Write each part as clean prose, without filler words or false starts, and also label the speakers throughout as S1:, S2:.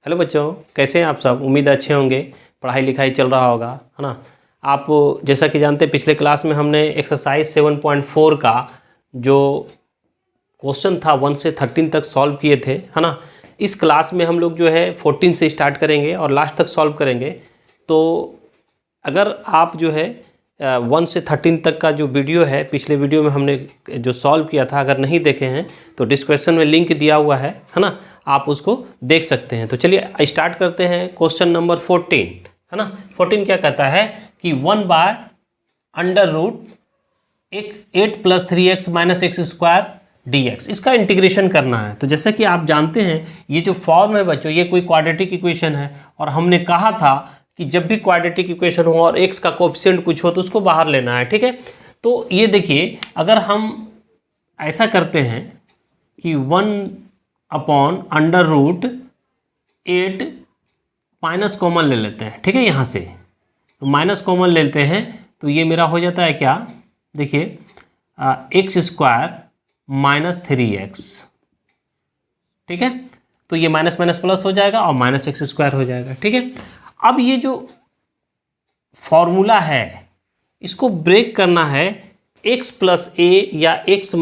S1: Hello बच्चों, कैसे हैं आप सब। उम्मीद है अच्छे होंगे, पढ़ाई लिखाई चल रहा होगा, है ना। आप जैसा कि जानते हैं पिछले क्लास में हमने एक्सरसाइज 7.4 का जो क्वेश्चन था 1 से 13 तक सॉल्व किए थे, है ना। इस क्लास में हम लोग जो है 14 से स्टार्ट करेंगे और लास्ट तक सॉल्व करेंगे। तो अगर आप जो है 1 से 13 तक का जो वीडियो है, पिछले वीडियो में हमने जो सॉल्व किया था, अगर नहीं देखे हैं तो डिस्क्रिप्शन में लिंक दिया हुआ है ना, आप उसको देख सकते हैं। तो चलिए स्टार्ट करते हैं। क्वेश्चन नंबर 14, है ना। 14 क्या कहता है कि 1/√8 + 3x - x² dx, इसका इंटीग्रेशन करना है। तो जैसा कि आप जानते हैं ये जो फॉर्म है बच्चों, ये कोई क्वाड्रेटिक इक्वेशन है और हमने कहा था कि जब भी क्वाड्रेटिक इक्वेशन हो और x का कोएफिशिएंट कुछ हो तो उसको बाहर लेना है, ठीक है। तो ये देखिए, अगर हम ऐसा करते हैं कि 1/√8 माइनस कॉमन ले लेते हैं, ठीक है। यहाँ से तो माइनस कॉमन ले लेते हैं तो ये मेरा हो जाता है क्या, देखिए x² - 3x, ठीक है। तो ये माइनस माइनस प्लस हो जाएगा और -x² हो जाएगा, ठीक है। अब ये जो फॉर्मूला है इसको ब्रेक करना है x + a या x -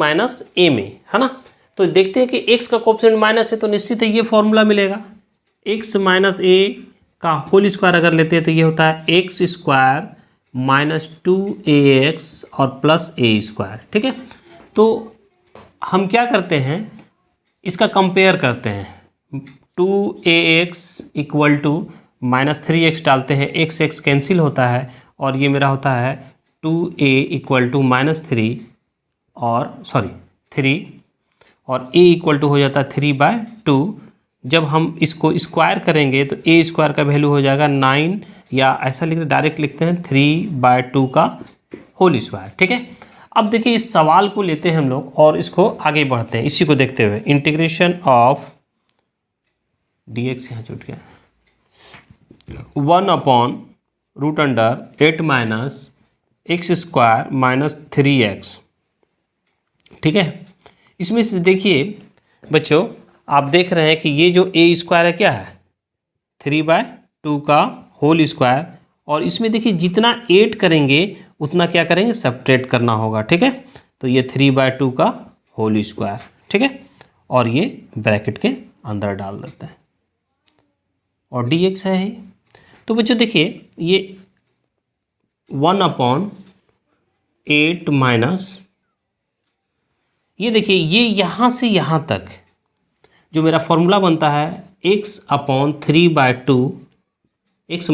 S1: a में, है ना। तो देखते हैं कि x का कोएफिशिएंट माइनस है तो निश्चित है ये फॉर्मूला मिलेगा। x - a का होल स्क्वायर अगर लेते हैं तो ये होता है x² - 2ax और +a², ठीक है। तो हम क्या करते हैं, इसका कंपेयर करते हैं। 2ax = -3x डालते हैं, x कैंसिल होता है और ये मेरा होता है 2a = -3 और 3 और a हो जाता है 3/2। जब हम इसको स्क्वायर करेंगे तो a² का वैल्यू हो जाएगा 9, या ऐसा डायरेक्ट लिखते हैं 3/2 का होल स्क्वायर, ठीक है। अब देखिए इस सवाल को लेते हैं हम लोग और इसको आगे बढ़ते हैं, इसी को देखते हुए। इंटीग्रेशन ऑफ dx यहाँ छूट गया, 1/√8 - x² - 3x, ठीक है। इसमें से देखिए बच्चों, आप देख रहे हैं कि ये जो a² है क्या है, 3/2 का होल स्क्वायर, और इसमें देखिए जितना 8 करेंगे उतना क्या करेंगे, सब्ट्रैक्ट करना होगा, ठीक है। तो ये 3/2 का होल स्क्वायर, ठीक है, और ये ब्रैकेट के अंदर डाल देते हैं और dx है ही। तो बच्चों देखिए ये 1/8 माइनस, ये देखिए ये यहाँ से यहाँ तक जो मेरा फॉर्मूला बनता है x/3/2, x -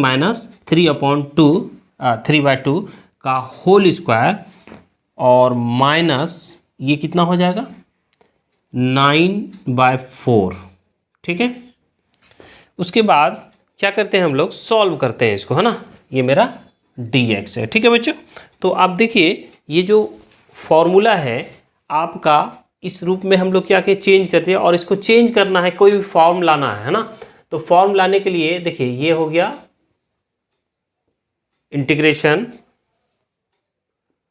S1: 3/2 का होल स्क्वायर और माइनस ये कितना हो जाएगा 9/4, ठीक है। उसके बाद क्या करते हैं हम लोग, सॉल्व करते हैं इसको, है ना। ये मेरा dx है, ठीक है बच्चों। तो आप देखिए ये जो फॉर्मूला है आपका, इस रूप में हम लोग क्या के चेंज करते हैं और इसको चेंज करना है, कोई भी फॉर्म लाना है ना। तो फॉर्म लाने के लिए देखिए ये हो गया इंटीग्रेशन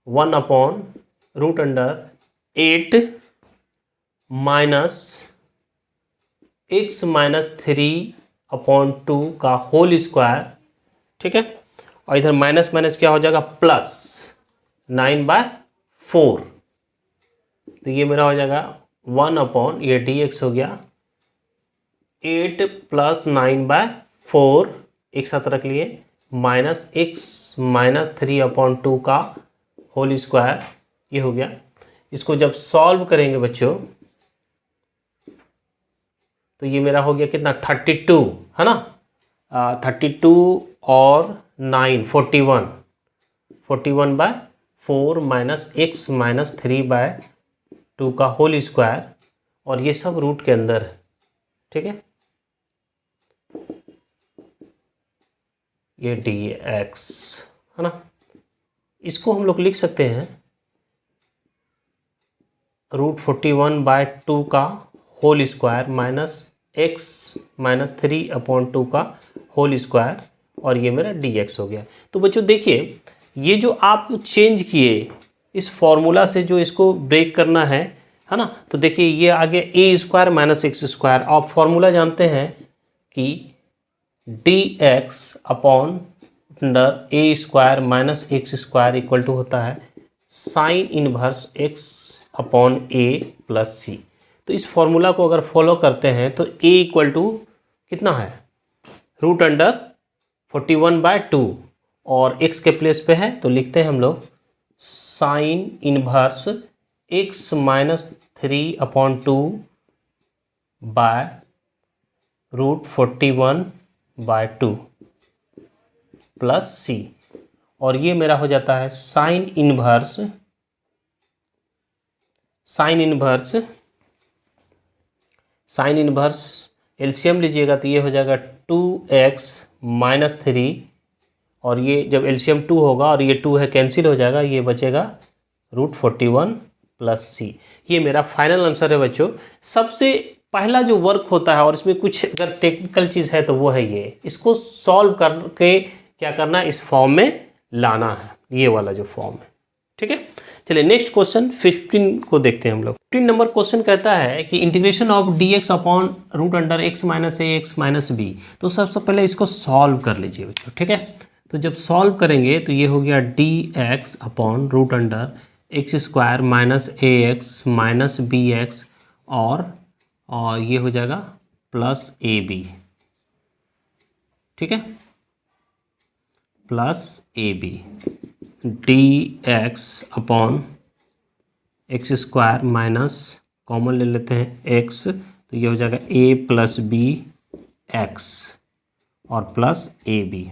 S1: 1/√8 - x - 3/2 का होल स्क्वायर, ठीक है। और इधर माइनस माइनस क्या हो जाएगा, प्लस 9/4। तो ये मेरा हो जाएगा 1/ ये dx हो गया 8 + 9/4, एक साथ रख लिए, -x - 3/2 का होल स्क्वायर, ये हो गया। इसको जब सॉल्व करेंगे बच्चों तो ये मेरा हो गया कितना, 32, है ना। 32 और 9 41, 41/4 -x - 3/2 का होल स्क्वायर, और ये सब रूट के अंदर है, ठीक है। ये dx है ना, इसको हम लोग लिख सकते हैं √41/2 का होल स्क्वायर -x - 3/2 का होल स्क्वायर, और ये मेरा dx हो गया। तो बच्चों देखिए ये जो आप चेंज किए इस फॉर्मूला से, जो इसको ब्रेक करना है ना, तो देखिए ये आ गया a² - x²। आप फॉर्मूला जानते हैं कि D x upon under A square minus x square equal to होता है sine inverse X upon A plus C. तो इस फॉर्मूला को अगर फॉलो करते हैं तो ए इक्वल टू कितना है, रूट अंडर 41/2 और x के प्लेस पे है तो लिखते हैं हम लोग sine inverse x minus 3/2 by root 41/2 plus c. और ये मेरा हो जाता है साइन इनवर्स एलसीएम लीजिएगा तो ये हो जाएगा 2x माइनस 3 और ये जब एलसीएम 2 होगा और ये 2 है कैंसिल हो जाएगा, ये बचेगा रूट 41 प्लस सी। ये मेरा फाइनल आंसर है बच्चों। सबसे पहला जो वर्क होता है और इसमें कुछ अगर टेक्निकल चीज़ है तो वो है ये, इसको सॉल्व करके क्या करना है, इस फॉर्म में लाना है, ये वाला जो फॉर्म है। ठीक है, चलिए नेक्स्ट क्वेश्चन 15 को देखते हैं हम लोग। 15 नंबर क्वेश्चन कहता है कि integration of D x upon root under x minus A x minus B. तो सबसे पहले इसको सॉल्व कर लीजिए बच्चों। ठीक है, तो जब सॉल्व करेंगे तो ये हो गया d x upon root under x square minus ए एक्स माइनस बी एक्स और ये हो जाएगा प्लस ए बी। ठीक है, plus a b d x upon x square minus common ले लेते हैं एक्स, तो ये हो जाएगा ए प्लस बी एक्स और प्लस ए बी।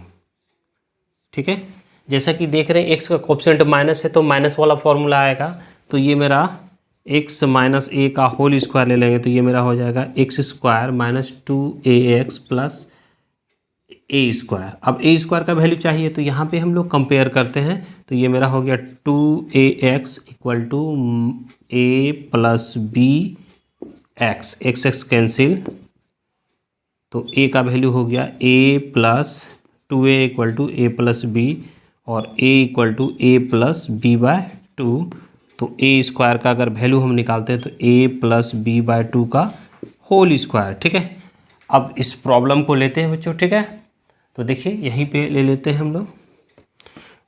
S1: ठीक है, जैसा कि देख रहे हैं एक्स का कोएफिशिएंट माइनस है तो माइनस वाला फॉर्मूला आएगा। तो ये मेरा एक्स माइनस ए का होल स्क्वायर ले लेंगे तो ये मेरा हो जाएगा x square minus 2ax plus a square. अब ए स्क्वायर का वैल्यू चाहिए तो यहाँ पे हम लोग कंपेयर करते हैं तो ये मेरा हो गया 2ax equal to a plus B x, x x cancel तो ए का वैल्यू हो गया ए plus 2a equal to a plus b और a equal to a plus B by 2। तो ए स्क्वायर का अगर वैल्यू हम निकालते हैं तो ए प्लस बी बाय 2 का होल स्क्वायर। ठीक है, अब इस प्रॉब्लम को लेते हैं बच्चों। ठीक है, तो देखिए यहीं पे ले लेते हैं हम लोग।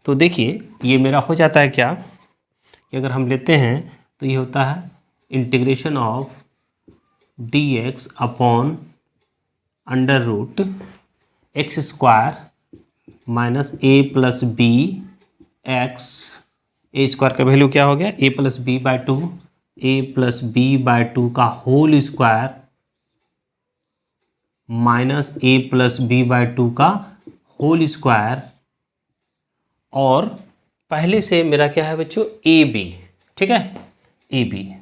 S1: तो देखिए ये मेरा हो जाता है क्या कि अगर हम लेते हैं तो ये होता है integration of D x upon under root x square minus A plus B X. A square का वैल्यू क्या हो गया, ए plus B by 2, A plus B by 2 का whole square minus A plus B by 2 का whole square और पहले से मेरा क्या है बच्चों ए बी। ठीक है, ए बी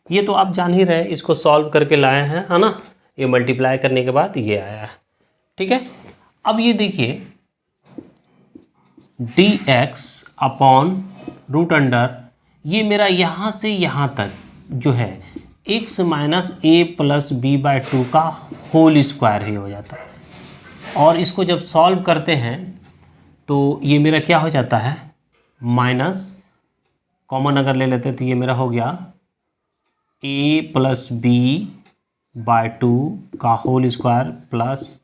S1: ये तो आप जान ही रहे, इसको सॉल्व करके लाए हैं, है ना। ये मल्टीप्लाई करने के बाद ये आया है। ठीक है, अब ये देखिए d x upon root under ये मेरा यहाँ से यहाँ तक जो है x minus A plus B by 2 का होल स्क्वायर ही हो जाता है। और इसको जब सॉल्व करते हैं तो ये मेरा क्या हो जाता है, माइनस कॉमन अगर ले लेते हैं तो ये मेरा हो गया ए प्लस बी बाय 2 का whole square plus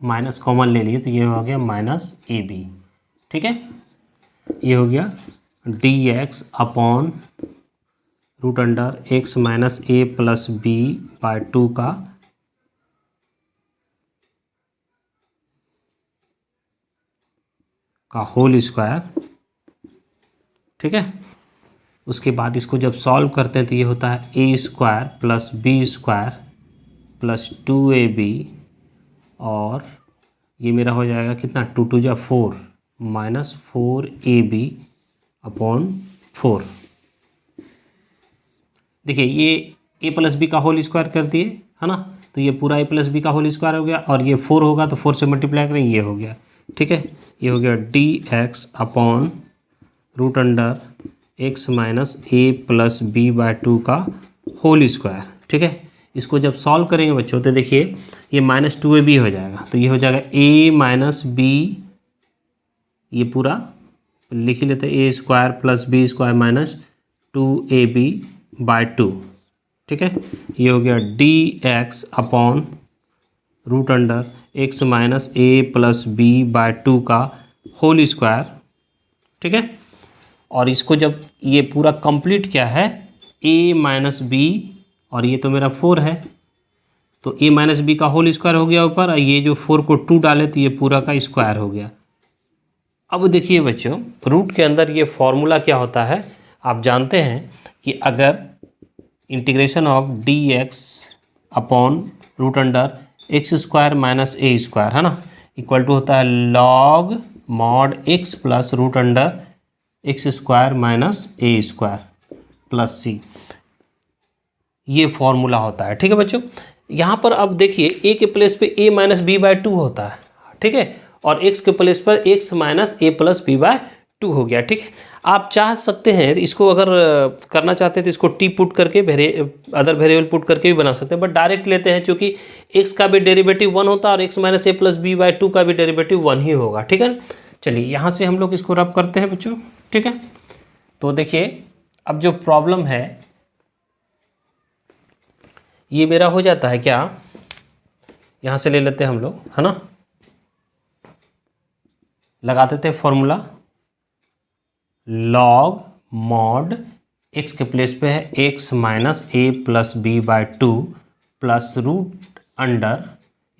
S1: minus common ले लिए तो ये हो गया माइनस ए बी। ठीक है, ये हो गया d x upon root under x minus A plus B by 2 का होल स्क्वायर। ठीक है, उसके बाद इसको जब सॉल्व करते हैं तो ये होता है a square plus b square plus 2ab और ये मेरा हो जाएगा कितना 2 2 जा 4 माइनस 4ab अपॉन 4। देखिए ये ए प्लस बी का होल स्क्वायर कर दिए, है ना, तो ये पूरा ए प्लस बी का होल स्क्वायर हो गया और ये 4 होगा तो 4 से मल्टीप्लाई करें ये हो गया। ठीक है, ये हो गया d x upon root under x minus A plus B by 2 का होल स्क्वायर। ठीक है, इसको जब सॉल्व करेंगे बच्चों तो देखिए ये माइनस 2ab हो जाएगा तो ये हो जाएगा ए माइनस बी, ये पूरा लिख ही लेते हैं a square plus b square minus 2ab by 2। ठीक है, ये हो गया d x upon root under x minus A plus B by 2 का होल स्क्वायर, ठीक है। और इसको जब ये पूरा कंप्लीट क्या है, ए माइनस बी, और ये तो मेरा 4 है, तो ए माइनस बी का होल स्क्वायर हो गया ऊपर, और ये जो 4 को 2 डाले तो ये पूरा का स्क्वायर हो गया। अब देखिए बच्चों, रूट के अंदर ये फॉर्मूला क्या होता है, आप जानते हैं कि अगर integration of D x upon root under x square minus a square, है ना, इक्वल टू होता है log mod x plus root under x square minus a square plus c, ये फॉर्मूला होता है, ठीक है बच्चों। यहाँ पर अब देखिए ए के प्लेस पे ए माइनस बी बाय 2 होता है, ठीक है, और एक्स के प्लेस पर x minus A plus B by 2 हो गया, ठीक है। आप चाह सकते हैं इसको, अगर करना चाहते हैं तो इसको टी पुट करके अदर वेरिएबल पुट करके भी बना सकते हैं, बट डायरेक्ट लेते हैं क्योंकि एक्स का भी डेरिवेटिव 1 होता है और x minus A plus B by 2 का भी डेरिवेटिव 1 ही होगा, ठीक है। चलिए यहाँ से हम लोग इसको रब करते हैं बच्चों, ठीक है। तो देखिए अब जो प्रॉब्लम है ये मेरा हो जाता है क्या, यहाँ से ले लेते हैं हम लोग, है ना, लगा देते हैं फॉर्मूला, लॉग मॉड एक्स के प्लेस पे है x minus A plus B by 2 plus root under,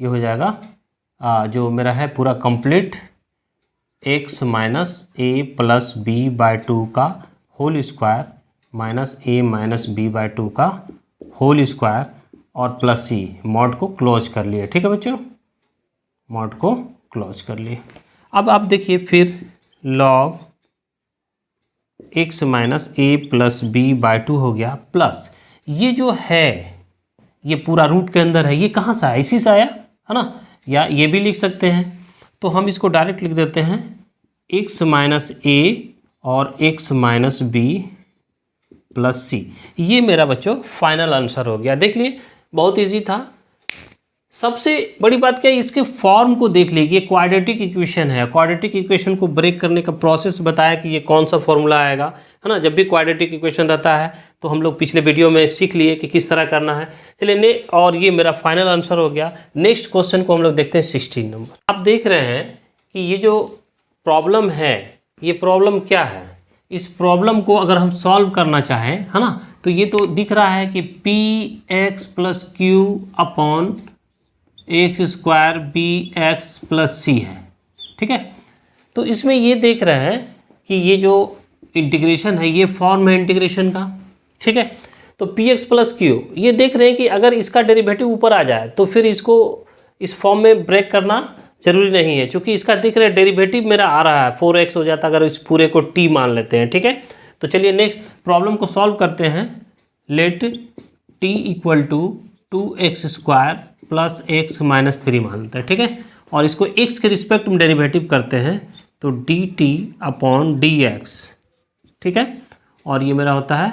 S1: ये हो जाएगा जो मेरा है पूरा complete x minus A plus B by 2 का whole square minus a minus b by 2 का होल स्क्वायर और प्लस सी, मॉड को क्लोज कर लिए, ठीक है बच्चों, मॉड को क्लोज कर लिए। अब आप देखिए फिर log x minus A plus B by 2 हो गया, प्लस ये जो है ये पूरा रूट के अंदर है, ये कहाँ से आया, इसी से आया, है ना, या ये भी लिख सकते हैं, तो हम इसको डायरेक्ट लिख देते हैं एक्स माइनस ए और x minus B plus c, ये मेरा बच्चों फाइनल आंसर हो गया। देख लिए बहुत इजी था। सबसे बड़ी बात क्या है, इसके फॉर्म को देख लीजिए, क्वाड्रेटिक इक्वेशन है, क्वाड्रेटिक इक्वेशन को ब्रेक करने का प्रोसेस बताया कि ये कौन सा फॉर्मूला आएगा, है ना। जब भी क्वाड्रेटिक इक्वेशन रहता है तो हम लोग पिछले वीडियो में सीख लिए कि किस तरह करना है। चलिए और ये मेरा फाइनल आंसर हो गया। नेक्स्ट क्वेश्चन को हम लोग देखते हैं 16 नंबर। आप देख रहे हैं कि ये जो प्रॉब्लम है, ये प्रॉब्लम क्या है, इस प्रॉब्लम को अगर हम सॉल्व करना चाहें, है ना, तो ये तो दिख रहा है कि p x plus q upon x square b x plus c है, ठीक है। तो इसमें ये देख रहे हैं कि ये जो इंटीग्रेशन है ये फॉर्म है इंटीग्रेशन का, ठीक है। तो पी एक्स प्लस क्यू, ये देख रहे हैं कि अगर इसका डेरिवेटिव ऊपर आ जाए तो फिर इसको इस फॉर्म में ब्रेक करना जरूरी नहीं है, क्योंकि इसका देख रहे हैं डेरिवेटिव मेरा आ रहा है 4x हो जाता अगर इस पूरे को t मान लेते हैं, ठीक है। तो चलिए नेक्स्ट प्रॉब्लम को सॉल्व करते हैं। Let t equal to 2x square plus x minus 3 मान लेते हैं, ठीक है। और इसको x के रिस्पेक्ट में डेरिवेटिव करते हैं तो dt अपॉन डी एक्स, ठीक है। और ये मेरा होता है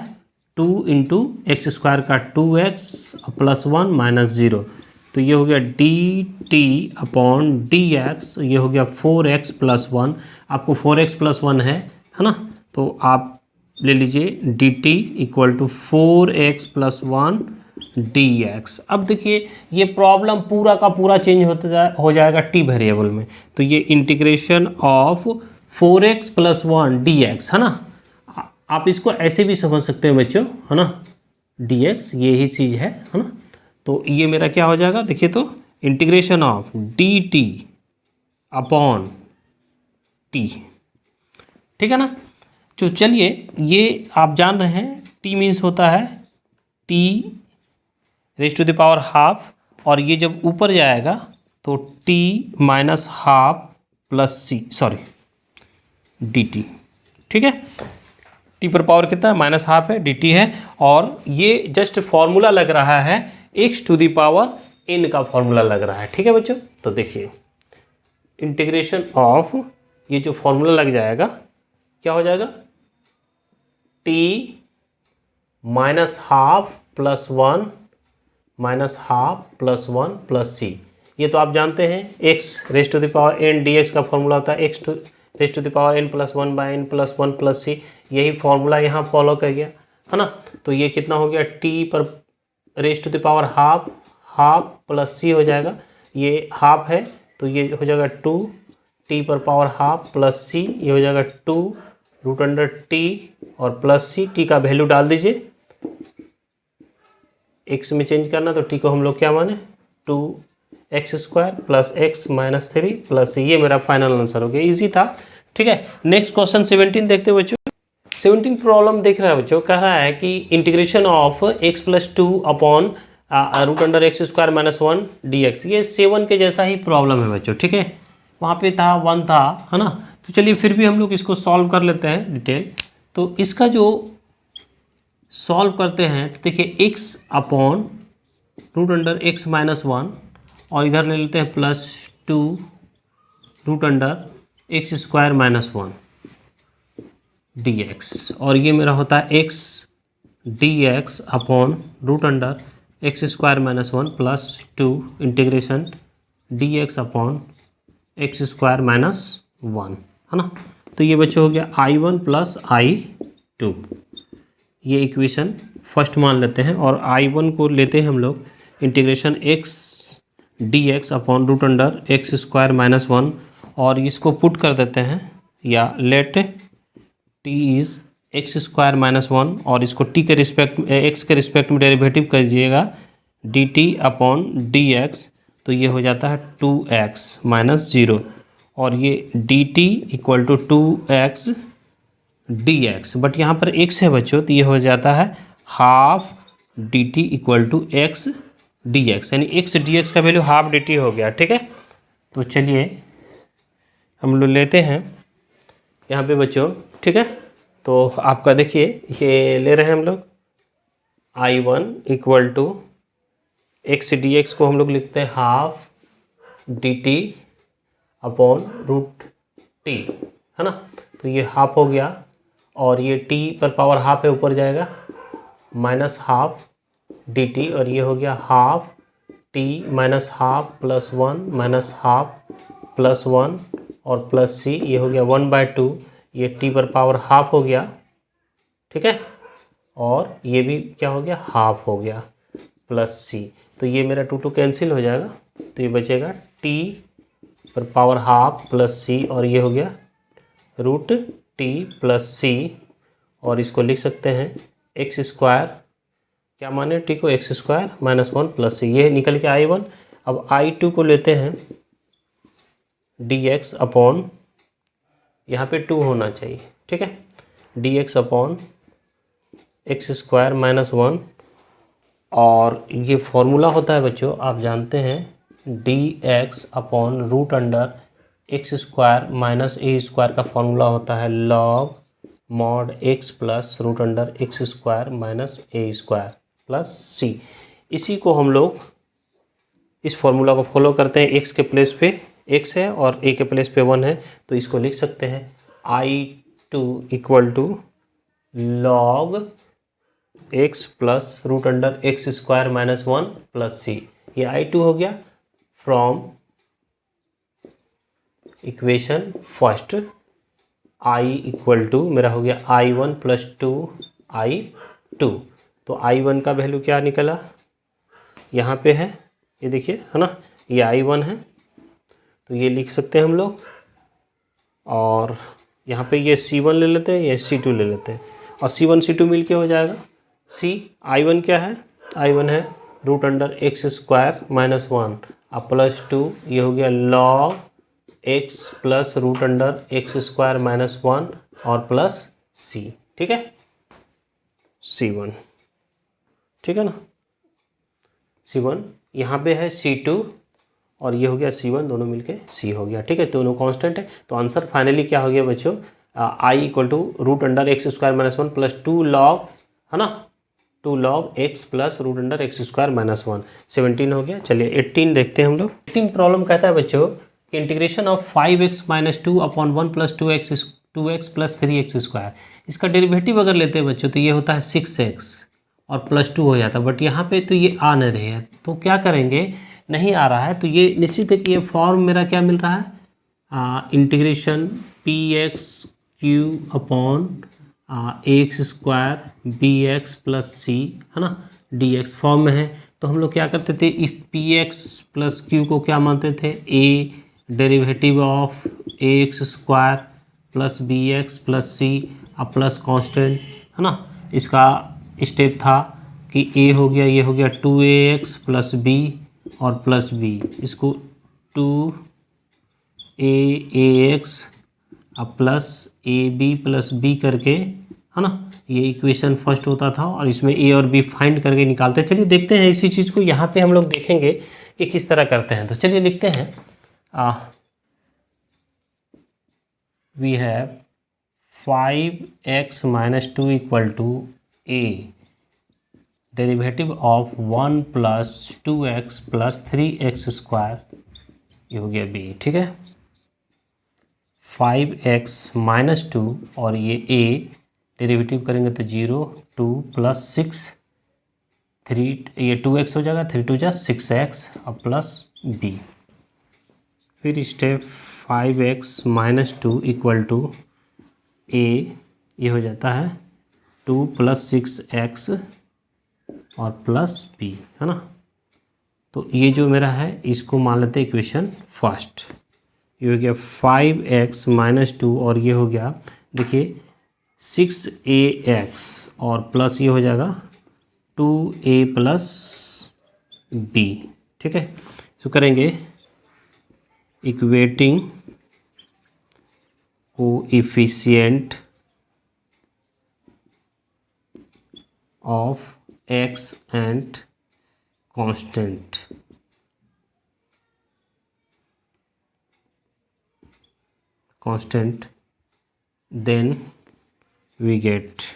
S1: 2 इंटू एक्स स्क्वायर का 2x प्लस 1 माइनस 0, तो ये हो गया dt अपॉन डी एक्स, ये हो गया 4x प्लस 1, आपको 4x प्लस 1 है ना, तो आप ले लीजिए dt equal to 4x plus 1 dx। अब देखिए ये प्रॉब्लम पूरा का पूरा चेंज हो जाएगा t वेरिएबल में, तो ये integration of 4x plus 1 dx, है ना। आप इसको ऐसे भी समझ सकते हैं बच्चों, है ना, dx ये ही चीज़ है ना। तो ये मेरा क्या हो जाएगा, देखिए तो integration of dt upon t, ठीक है ना। तो चलिए ये आप जान रहे हैं t मीन्स होता है t raise to the power half, और ये जब ऊपर जाएगा तो t minus half plus c sorry dt, ठीक है। t पर पावर कितना है, माइनस हाफ है, dt है, और ये जस्ट फॉर्मूला लग रहा है x to the power n का फॉर्मूला लग रहा है, ठीक है बच्चों। तो देखिए इंटीग्रेशन ऑफ ये जो फॉर्मूला लग जाएगा क्या हो जाएगा, t minus half plus 1 minus half plus 1 plus c, ये तो आप जानते हैं x raise to the power n dx का फॉर्मूला होता है x raise to the power n plus 1 by n plus 1 plus c, यही फॉर्मूला यहाँ फॉलो कर गया, है ना। तो ये कितना हो गया, t पर raise to the power half plus c हो जाएगा, ये हाफ है तो ये हो जाएगा 2 टी पर पावर हाफ प्लस सी, ये हो जाएगा 2 रूट अंडर टी और प्लस सी। टी का वैल्यू डाल दीजिए, एक्स में चेंज करना तो टी को हम लोग क्या माने 2x² plus x minus 3 plus c. ये मेरा फाइनल आंसर हो गया, इजी था। ठीक है, नेक्स्ट क्वेश्चन 17 देखते हैं बच्चों। 17 प्रॉब्लम देख रहा है बच्चों, कह रहा है कि integration of x plus 2 upon root under x² minus 1 dx। ये 7 के जैसा ही प्रॉब्लम है बच्चों। ठीक है, वहाँ पे था 1 था, है ना। तो चलिए फिर भी हम लोग इसको सॉल्व कर लेते हैं डिटेल। तो इसका जो सॉल्व करते हैं तो देखिए x upon root under x minus 1 और इधर ले लेते हैं plus 2 root under x² minus 1 dx, और ये मेरा होता है x dx upon root under x² minus 1 plus 2 integration dx upon x² minus 1, है ना। तो ये बच्चे हो गया I1 प्लस I2। ये इक्वेशन फर्स्ट मान लेते हैं और I1 को लेते हैं हम लोग integration x dx upon root under x² minus 1 और इसको पुट कर देते हैं, या late t is x² minus 1 और इसको t के रिस्पेक्ट x के रिस्पेक्ट में डेरिवेटिव करिएगा dt अपॉन dx, तो ये हो जाता है 2x माइनस 0 और ये dt equal to 2x dx, but यहाँ पर x है बच्चों तो ये हो जाता है half dt equal to x dx, यानी x dx का वैल्यू हाफ dt हो गया। ठीक है, तो चलिए हम लोग लेते हैं यहाँ पे बच्चों। ठीक है, तो आपका देखिए ये ले रहे हैं हम लोग I1 equal to x dx को हम लोग लिखते हैं half dt upon root t, है ना। तो ये हाफ हो गया और ये t पर पावर हाफ है ऊपर जाएगा माइनस हाफ dt और ये हो गया half t minus half plus 1 minus half plus 1 और प्लस c, ये हो गया 1/2, ये t पर पावर हाफ हो गया। ठीक है, और ये भी क्या हो गया हाफ हो गया प्लस c, तो ये मेरा 2 कैंसिल हो जाएगा तो ये बचेगा t पर पावर हाफ प्लस c और ये हो गया रूट t प्लस c, और इसको लिख सकते हैं x², क्या माने t को x² माइनस 1 प्लस c, ये निकल के I1। अब I2 को लेते हैं dx अपॉन, यहाँ पे 2 होना चाहिए। ठीक है, dx अपॉन x² माइनस 1 और ये फॉर्मूला होता है बच्चों आप जानते हैं dx upon root under x² minus a² का फॉर्मूला होता है log mod x plus root under x² minus a² plus c। इसी को हम लोग इस फॉर्मूला को फॉलो करते हैं, x के प्लेस पे x है और a के प्लेस पे 1 है, तो इसको लिख सकते हैं I2 equal to log x plus root under x² minus 1 plus c। ये I2 हो गया from equation first. I equal to मेरा हो गया I1 प्लस 2 I2, तो I1 का वैल्यू क्या निकला यहाँ पे है, ये देखिए है ना, ये I1 है तो ये लिख सकते हैं हम लोग, और यहाँ पे ये C1 ले लेते हैं, ये C2 ले लेते हैं और C1 C2 मिलके हो जाएगा C। I1 क्या है, I1 है रूट अंडर x² माइनस 1 अब प्लस 2, ये हो गया log x plus root under x² minus 1 और प्लस c। ठीक है, C1, ठीक है ना, C1 यहाँ पे है C2 और ये हो गया C1, दोनों मिलके C हो गया। ठीक है, दोनों कांस्टेंट है, तो आंसर फाइनली क्या हो गया बच्चों, I equal to root under x² minus 1 plus 2 log, है ना, 2 log x plus root under x² minus 1, 17 हो गया। चलिए 18 देखते हैं हम लोग। 18 प्रॉब्लम कहता है बच्चों कि integration of 5x minus 2 upon 1 plus 2x plus 3x², इसका डेरिवेटिव अगर लेते हैं बच्चों तो ये होता है 6x और प्लस 2 हो जाता है, बट यहाँ पे तो ये आ नहीं रहे हैं, तो क्या करेंगे, नहीं आ रहा है तो ये निश्चित है कि ये फॉर्म मेरा क्या मिल रहा है, integration px³ upon ax² bx plus c, है ना, dx फॉर्म में है। तो हम लोग क्या करते थे, if p x plus q को क्या मानते थे, a derivative of a x square plus B x plus c अब प्लस कांस्टेंट, है ना। इसका स्टेप था कि ए हो गया, ये हो गया 2ax प्लस बी और प्लस बी, इसको 2ax अब plus a b plus b करके, है ना, ये इक्वेशन फर्स्ट होता था और इसमें ए और बी फाइंड करके निकालते हैं। चलिए देखते हैं इसी चीज़ को यहाँ पे हम लोग देखेंगे कि किस तरह करते हैं। तो चलिए लिखते हैं, we have 5x minus 2 equal to a derivative of 1 plus 2x plus 3x square, ये हो गया बी। ठीक है, 5x माइनस 2 और ये a डेरिवेटिव करेंगे तो 0 2 प्लस 6 3, ये 2x हो जाएगा, 3 2 जा 6x और प्लस b। फिर step 5x minus 2 equal to a, ये हो जाता है 2 प्लस 6x और प्लस b, है ना। तो ये जो मेरा है इसको मान लेते हैं इक्वेशन फर्स्ट। ये हो गया 5x माइनस 2 और ये हो गया, देखिए 6ax और प्लस ये हो जाएगा 2a प्लस b। ठीक है, तो करेंगे equating coefficient of x and constant, then we get,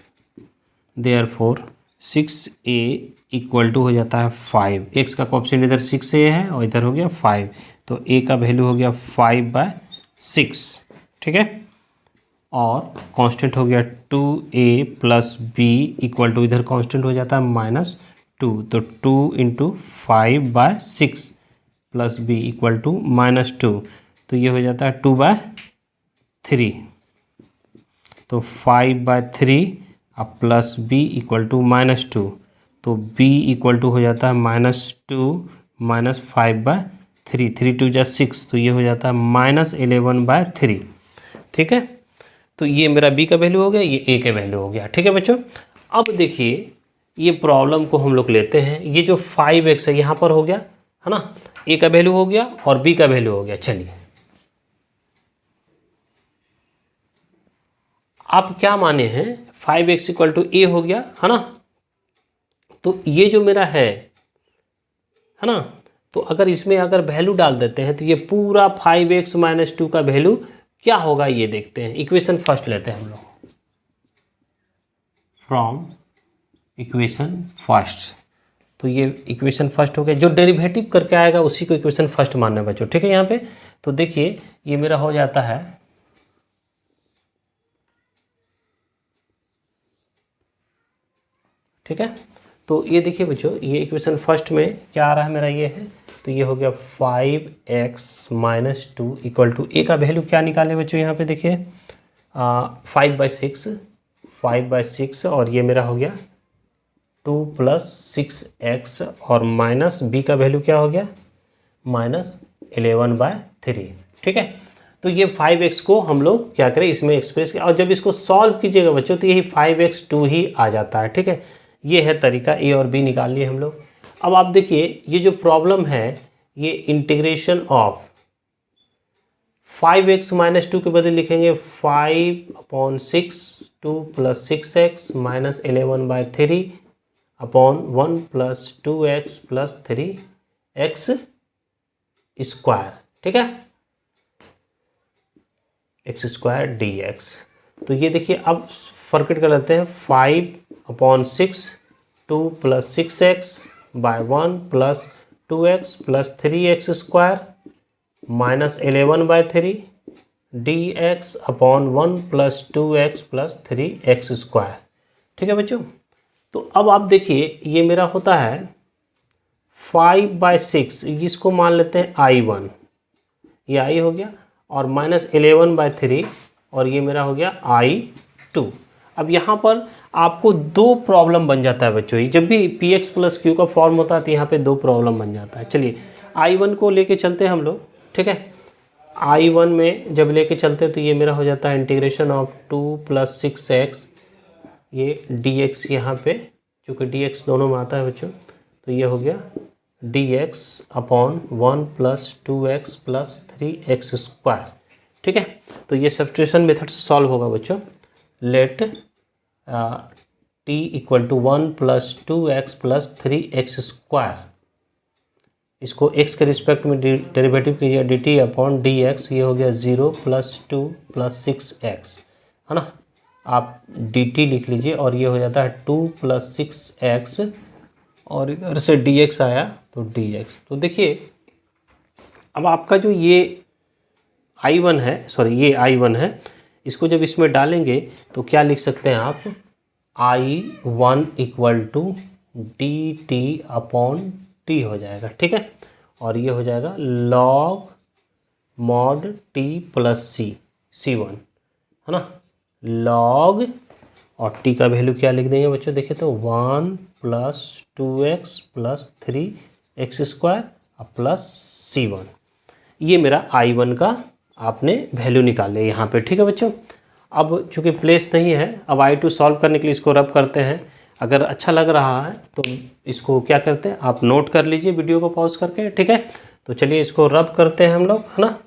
S1: therefore 6a equal to हो जाता है 5, x का कोएफिशिएंट इधर 6a है और इधर हो गया 5, तो a का वैल्यू हो गया 5/6। ठीक है, और कांस्टेंट हो गया 2a plus b equal to, इधर कांस्टेंट हो जाता है -2, तो 2 into 5/6 plus b equal to -2, तो ये हो जाता है 2/3, तो 5/3 अब प्लस बी इक्वल टू -2, तो b इक्वल टू हो जाता है -2 माइनस 5/3, 3 2 जा 6, तो ये हो जाता है -11/3। ठीक है, तो ये मेरा b का वैल्यू हो गया, ये a का वैल्यू हो गया। ठीक है बच्चों, अब देखिए ये प्रॉब्लम को हम लोग लेते हैं, ये जो 5x है यहाँ पर हो गया, है ना, a का वैल्यू हो गया और b का वैल्यू हो गया। चलिए आप क्या माने हैं, 5x इक्वल टू a हो गया, है ना। तो ये जो मेरा है ना, तो अगर इसमें अगर वैल्यू डाल देते हैं तो ये पूरा 5x माइनस 2 का वैल्यू क्या होगा ये देखते हैं। इक्वेशन फर्स्ट लेते हैं हम लोग, फ्रॉम इक्वेशन फर्स्ट, तो ये इक्वेशन फर्स्ट हो गया, जो डेरिवेटिव करके आएगा उसी को इक्वेशन फर्स्ट मानना है बच्चों। ठीक है, यहाँ पे तो देखिए ये मेरा हो जाता है, ठीक है, तो ये देखिए बच्चों, ये इक्वेशन फर्स्ट में क्या आ रहा है मेरा, ये है, तो ये हो गया 5x minus 2 equal to a का वैल्यू क्या निकाले बच्चों, यहाँ पे देखिए 5/6 और ये मेरा हो गया 2 प्लस 6x और माइनस b का वैल्यू क्या हो गया -11/3। ठीक है, तो ये 5x को हम लोग क्या करें इसमें एक्सप्रेस किया, और जब इसको सॉल्व कीजिएगा बच्चों तो यही 5x2 ही आ जाता है। ठीक है, ये है तरीका, a और b निकाल लिए हम लोग। अब आप देखिए ये जो प्रॉब्लम है, ये इंटीग्रेशन ऑफ 5x माइनस 2 के बदले लिखेंगे 5/6 2 plus 6x minus 11/3 upon 1 plus 2x plus 3x square. ठीक है, x स्क्वायर dx। तो ये देखिए अब फॉरकेट कर लेते हैं, 5/6 2 plus 6x by 1 plus 2x plus 3x square minus 11/3 dx upon 1 plus 2x plus 3x square. ठीक है बच्चों, तो अब आप देखिए ये मेरा होता है 5/6, इसको मान लेते हैं I1, ये I हो गया, और माइनस 11/3 और ये मेरा हो गया I2। अब यहाँ पर आपको दो प्रॉब्लम बन जाता है बच्चों। जब भी पी एक्स प्लस क्यू का फॉर्म होता है तो यहाँ पे दो प्रॉब्लम बन जाता है। चलिए I1 को लेके चलते हैं हम लोग, ठीक है। I1 में जब लेके चलते हैं तो ये मेरा हो जाता है इंटीग्रेशन ऑफ 2 + 6x, ये dx यहाँ पे, चूँकि dx दोनों में आता है बच्चों, तो ये हो गया dx अपॉन 1 + 2x + 3x², ठीक है। तो ये सब्स्टिट्यूशन मेथड से सॉल्व होगा बच्चों। लेट t = 1 + 2x + 3x², इसको x के रिस्पेक्ट में डेरिवेटिव कीजिए, dt अपॉन dx, ये हो गया 0 + 2 + 6x, है ना। आप dt लिख लीजिए और ये हो जाता है 2 + 6x, और इधर से dx आया तो dx। तो देखिए अब आपका जो ये I1 है, सॉरी ये I1 है, इसको जब इसमें डालेंगे तो क्या लिख सकते हैं आप, I1 = dt अपॉन t हो जाएगा, ठीक है। और ये हो जाएगा log mod t + c, c1, है ना, log, और t का वैल्यू क्या लिख देंगे बच्चों, देखिए तो 1 + 2x + 3x² प्लस c1। ये मेरा I1 का आपने वैल्यू निकाल लिया यहाँ पे, ठीक है बच्चों। अब चूँकि प्लेस नहीं है, अब I2 सॉल्व करने के लिए इसको रब करते हैं। अगर अच्छा लग रहा है तो इसको क्या करते हैं, आप नोट कर लीजिए वीडियो को पॉज करके, ठीक है। तो चलिए इसको रब करते हैं हम लोग, है ना।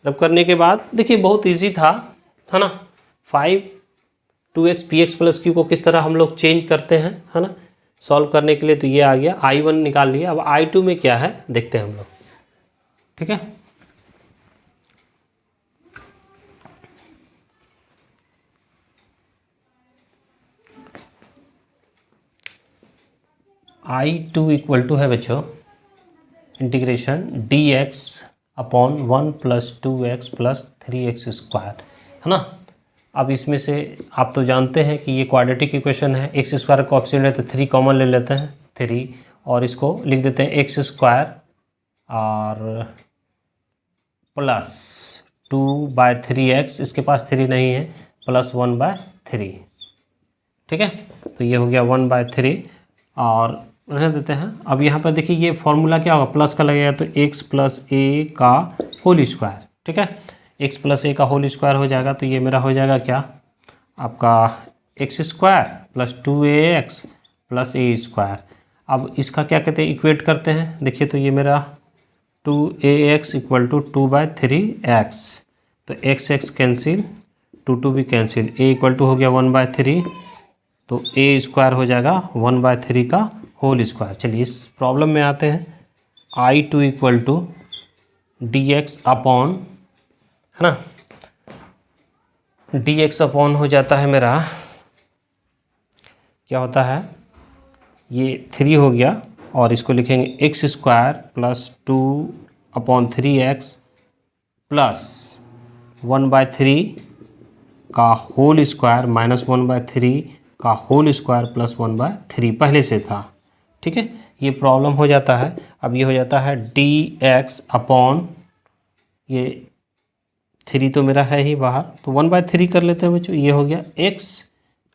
S1: रब करने के बाद देखिए बहुत ईजी था, है ना। 5 2x px + q को किस तरह हम लोग चेंज करते हैं, है ना, सॉल्व करने के लिए। तो ये आ गया, I1 निकाल लिया। अब I2 में क्या है देखते हैं हम लोग, ठीक है। I2 = है बच्चों integration dx upon 1 + 2x + 3x², है ना। अब इसमें से आप तो जानते हैं कि ये क्वाड्रेटिक इक्वेशन है, x² का कोएफिशिएंट है तो 3 कॉमन ले लेते हैं, 3, और इसको लिख देते हैं x² और प्लस 2/3x, इसके पास 3 नहीं है, प्लस 1/3, ठीक है। तो ये हो गया 1/3 और रहने देते हैं। अब यहाँ पर देखिए ये फॉर्मूला क्या होगा, प्लस का लगेगा तो x + a का होल स्क्वायर, ठीक है। x + a का होल स्क्वायर हो जाएगा तो ये मेरा हो जाएगा क्या, आपका x² + 2ax + a²। अब इसका क्या कहते हैं, इक्वेट करते हैं। देखिए तो ये मेरा 2ax = 2/3x, तो x कैंसिल, 2 भी कैंसिल, a = हो गया 1/3, तो a² हो जाएगा 1/3 का होल स्क्वायर। चलिए इस प्रॉब्लम में आते हैं। I2 = dx अपॉन, है ना, dx अपॉन हो जाता है मेरा, क्या होता है, ये 3 हो गया, और इसको लिखेंगे x² + 2/3x + 1/3 का होल स्क्वायर माइनस 1/3 का होल स्क्वायर प्लस 1/3 पहले से था, ठीक है। ये प्रॉब्लम हो जाता है। अब ये हो जाता है dx अपॉन, ये 3 तो मेरा है ही बाहर, तो 1/3 कर लेते हैं बच्चों। ये हो गया x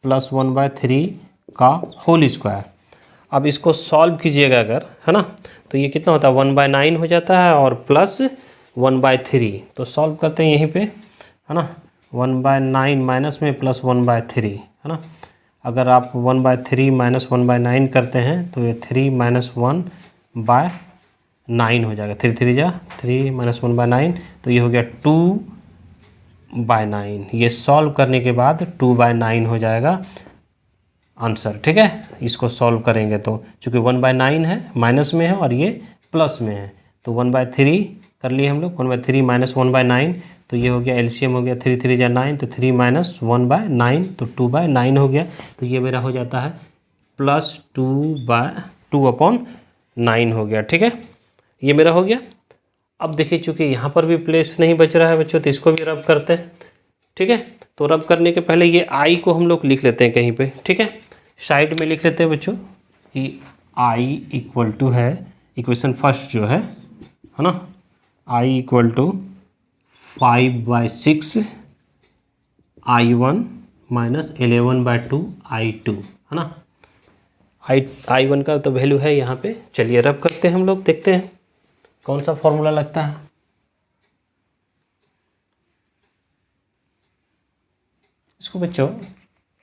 S1: + 1/3 का होल स्क्वायर। अब इसको सॉल्व कीजिएगा अगर, है ना, तो ये कितना होता है, 1/9 हो जाता है और प्लस 1/3। तो सॉल्व करते हैं यहीं पे, है ना, 1/9 माइनस में प्लस 1/3, है ना। अगर आप 1/3 माइनस 1/9 करते हैं तो ये 3 - 1/9 हो जाएगा। 3 3 जा 3 - 1/9, तो ये हो गया 2/9। ये सॉल्व करने के बाद 2/9 हो जाएगा आंसर, ठीक है। इसको सॉल्व करेंगे तो चूँकि 1/9 है, माइनस में है, और ये प्लस में है, तो 1/3 कर लिए हम लोग। 1/3 माइनस 1/9, तो ये हो गया एलसीएम हो गया, 3 3 जा 9, तो 3 - 1/9, तो 2/9 हो गया। तो ये मेरा हो जाता है प्लस 2/9 हो गया, ठीक है। ये मेरा हो गया। अब देखिए चूँकि यहाँ पर भी प्लेस नहीं बच रहा है बच्चों, तो इसको भी रब करते हैं, ठीक है। तो रब करने के पहले ये आई को हम लोग लिख लेते हैं कहीं पे, ठीक है, साइड में लिख लेते हैं बच्चों कि आई = है, इक्वेशन फर्स्ट जो है ना, आई = 5/6 I1 माइनस 11/2 I2, है ना। I1 का तो वैल्यू है यहाँ पे। चलिए रब करते हैं हम लोग, देखते हैं कौन सा फॉर्मूला लगता है। इसको बच्चों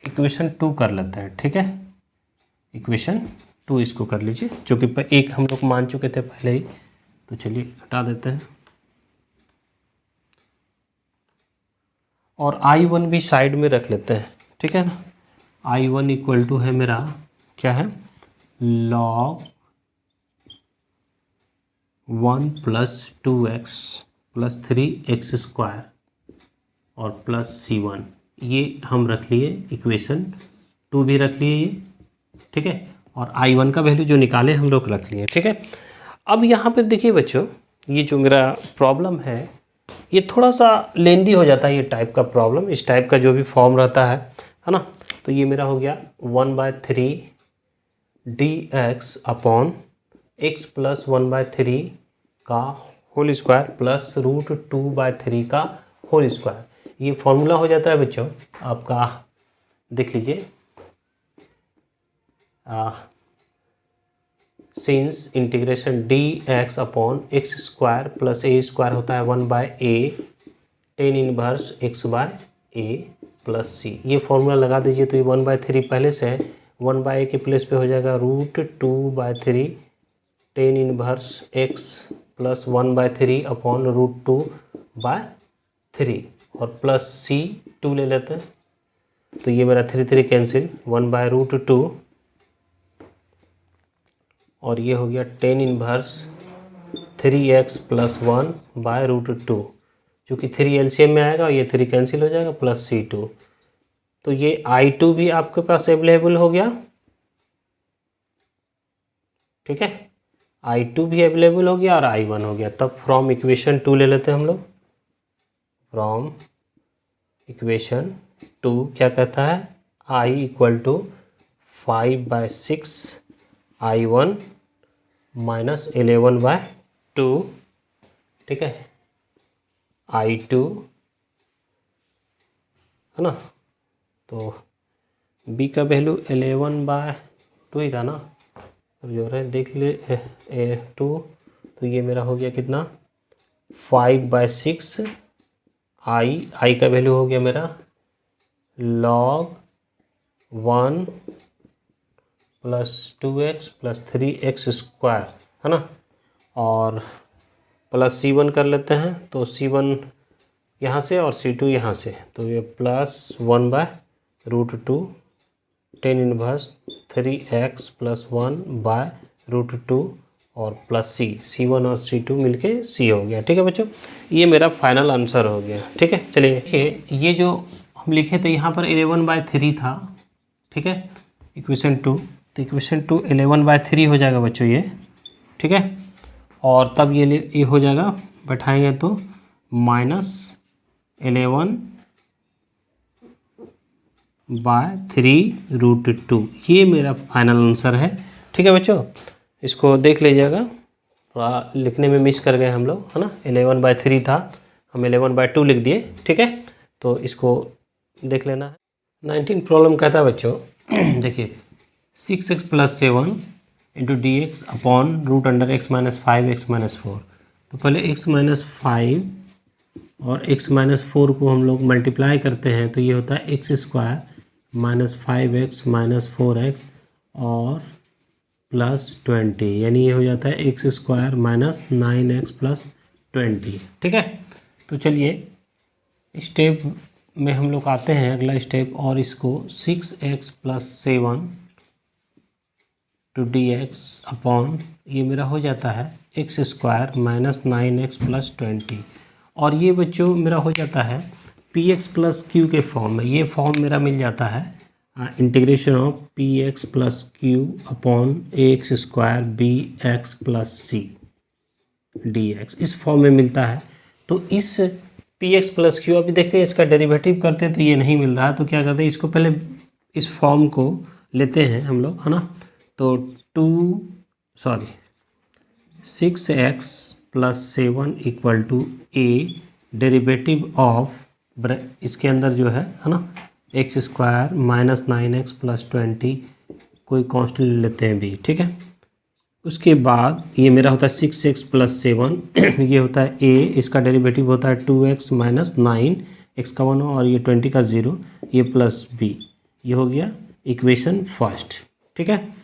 S1: इक्वेशन 2 कर लेते हैं, ठीक है। इक्वेशन 2 इसको कर लीजिए, जो कि एक हम लोग मान चुके थे पहले ही, तो चलिए हटा देते हैं। और I1 भी साइड में रख लेते हैं, ठीक है ना। I1 इक्वल टू है मेरा क्या है, log 1 + 2x + 3x² और प्लस C1, ये हम रख लिए। इक्वेशन 2 भी रख लिए ये, ठीक है। और I1 का वैल्यू जो निकाले हम लोग रख लिए, ठीक है। अब यहाँ पर देखिए बच्चों, ये जो मेरा प्रॉब्लम है ये थोड़ा सा लेंदी हो जाता है, ये टाइप का प्रॉब्लम, इस टाइप का जो भी फॉर्म रहता है ना। तो ये मेरा हो गया 1/3 dx अपॉन x + 1/3 का होल स्क्वायर प्लस √2/3 का होल स्क्वायर। ये फॉर्मूला हो जाता है बच्चों आपका, देख लीजिए, since integration dx upon x² + a² होता है 1/a tan inverse x/a + c। ये फॉर्मूला लगा दीजिए तो ये 1/3 पहले से है, 1/a के प्लेस पे हो जाएगा √2/3 tan इनवर्स x + 1/3 अपॉन √2/3 और प्लस c 2 ले लेते हैं। तो ये मेरा 3 कैंसिल, 1/√2 और ये हो गया tan इनवर्स 3x + 1/√2, क्योंकि 3 एलसीएम में आएगा, ये 3 कैंसिल हो जाएगा, प्लस C2। तो ये I2 भी आपके पास अवेलेबल हो गया, ठीक है। I2 भी अवेलेबल हो गया और I1 हो गया। तब फ्रॉम इक्वेशन 2 ले लेते हैं हम लोग। फ्रॉम इक्वेशन 2 क्या कहता है, I = 5/6 I1 - 11/2, ठीक है। I2 है ना, तो B का वैल्यू 11/2 ही था ना, तो जो है देख ले 2, तो ये मेरा हो गया कितना 5/6 I का वैल्यू हो गया मेरा log 1 + 2x + 3x², है ना। और प्लस C1 कर लेते हैं, तो C1 यहाँ से और C2 यहाँ से, तो ये प्लस 1/√2 tan इनवर्स 3x + 1/√2 और प्लस C1 और C2 मिलके C हो गया, ठीक है बच्चों। ये मेरा फाइनल आंसर हो गया, ठीक है। चलिए ये जो हम लिखे थे यहाँ पर 11/3 था, ठीक है, इक्वेशन 2। तो इक्वेशन 2 11/3 हो जाएगा बच्चों ये, ठीक है। और तब ये हो जाएगा, बैठाएंगे तो -11/3√2, ये मेरा फाइनल आंसर है, ठीक है बच्चों। इसको देख लीजिएगा, थोड़ा लिखने में मिस कर गए हम लोग, है ना। 11/3 था, हम 11/2 लिख दिए, ठीक है। तो इसको देख लेना है। 19 प्रॉब्लम कहता है बच्चों देखिए 6x + 7 × dx upon √x - 5x - 4। तो पहले x - 5 और x - 4 को हम लोग मल्टीप्लाई करते हैं, तो ये होता है x² - 5x - 4x और +20, यानी ये हो जाता है x² - 9x + 20, ठीक है। तो चलिए स्टेप में हम लोग आते हैं, अगला स्टेप, और इसको 6x + 7 × dx अपॉन ये मेरा हो जाता है x² - 9x + 20, और ये बच्चों मेरा हो जाता है px + q के फॉर्म में। ये फॉर्म मेरा मिल जाता है integration of px + q upon ax² bx + c dx, इस फॉर्म में मिलता है। तो इस px + q अभी देखते हैं, इसका डेरिवेटिव करते हैं तो ये नहीं मिल रहा है, तो क्या करते हैं, इसको पहले इस फॉर्म को लेते हैं हम लोग, है ना। तो 6x + 7 = a डेरिवेटिव ऑफ, इसके अंदर जो है ना, x square minus 9x plus 20, कोई कांस्टेंट ले लेते हैं b, ठीक है। उसके बाद ये मेरा होता है 6x प्लस 7 ये होता है a, इसका डेरिवेटिव होता है 2x माइनस 9, x का 1 और ये 20 का 0, ये प्लस b, ये हो गया इक्वेशन फर्स्ट, ठीक है।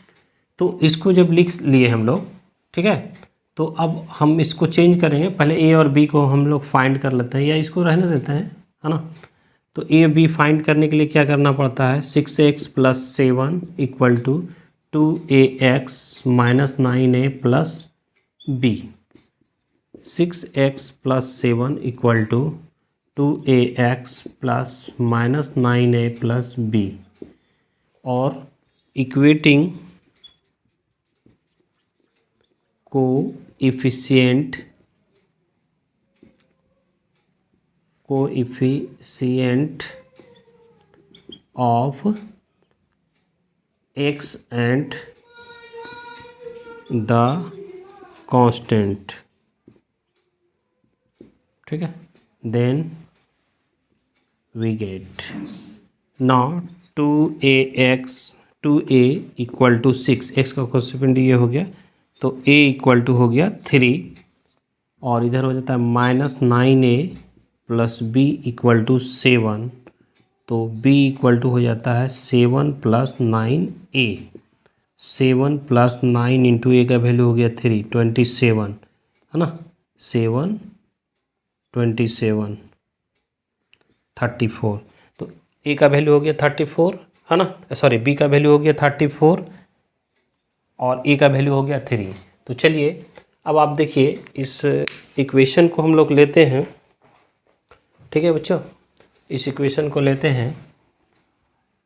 S1: तो इसको जब लिख लिए हम लोग, ठीक है, तो अब हम इसको चेंज करेंगे। पहले a और b को हम लोग फाइंड कर लेते हैं, या इसको रहने देते हैं, है ना। तो a b फाइंड करने के लिए क्या करना पड़ता है, 6x plus 7 equal to 2ax minus 9a plus b। 6x plus 7 equal to 2ax plus minus 9a plus b, और equating coefficient of x and the constant, ठीक है। then we get now 2a equal to 6, x का coefficient ये हो गया, तो a equal to हो गया 3, और इधर हो जाता है minus 9a plus b equal to 7, तो b इक्वल टू हो जाता है 7 प्लस 9a। 7 प्लस 9 इंटू ए का वैल्यू हो गया 3, 27, है ना। 7 27 34, तो ए का वैल्यू हो गया 34, है ना, सॉरी बी का वैल्यू हो गया 34 और ए का वैल्यू हो गया 3। तो चलिए अब आप देखिए इस इक्वेशन को हम लोग लेते हैं, ठीक है बच्चों। इस इक्वेशन को लेते हैं